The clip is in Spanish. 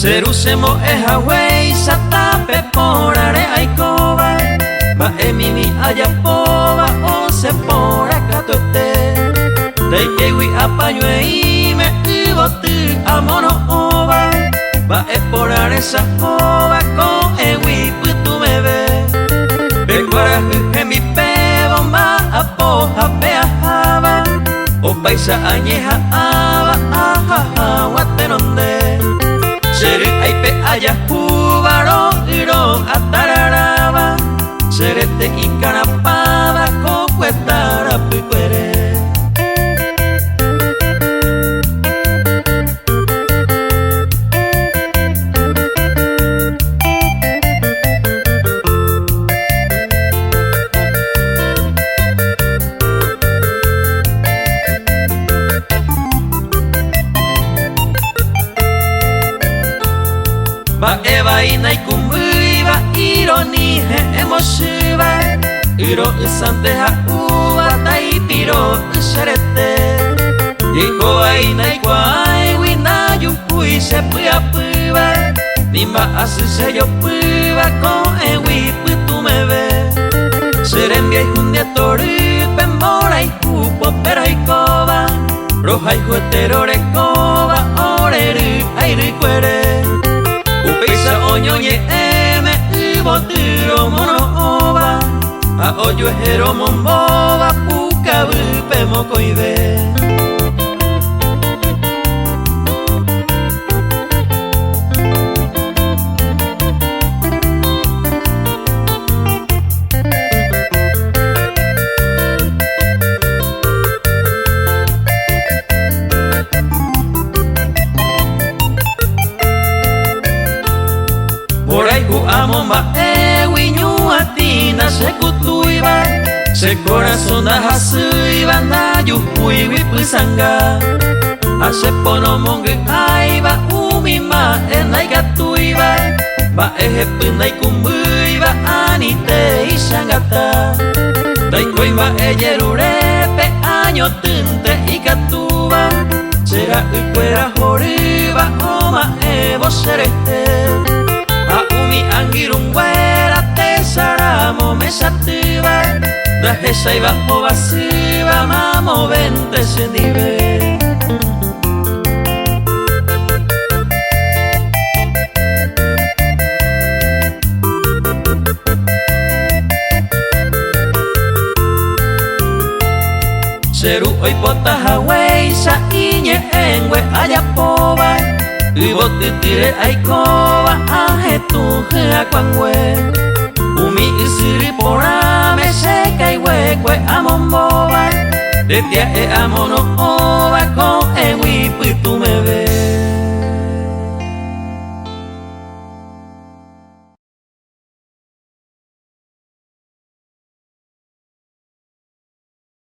Serusemo ehawei satape porare aikoba ba emimi ayapoba o se pora katote Teikewi apayuei me ibotu amono oba ba e porare sa oba ko ewi putu mebe Bekwara hemi pebo ma apo hape ahaba o paisa añeja aba ahaha wateronde Seri aipe aya hubaro iro atararaba Serete ikarapaba kokuetara picuere Ba eba inaikumui ba ironi he emoshiba Iro isanteja uba taipiro serete Iko ainaikwai winayu pui se pia piba Nimba asu se yo piba ko ewi pitu mebe Serembia y jundia tori pembora y cupo pero y coba Roja y juetero recoba oreri airi cuere Upisa oñoñe eme ibotiro mono oba A oyo ejero momboba puka bupe mokoibe Amomba ewiñu atina se kutuiba Se corazón da hasuiba na yuhui wipusanga Ase pono monge aiba umima enai gatuiba Ba ehepinai kumbuiba anite isangata Daikoiba eyerurepe año tinte ikatuba Sera uikuera horiba oma evo serete Aumi angirungwera tesaramo mesatiba Dajesa iba ovasiba mamo vente senive Seru oipota hawei sa iñe engwe ayapoba Ibote tire aikoba ahetu heakwangwe Umi isiri porame seka iwekwe amomboba Detia e amono oba ko ewi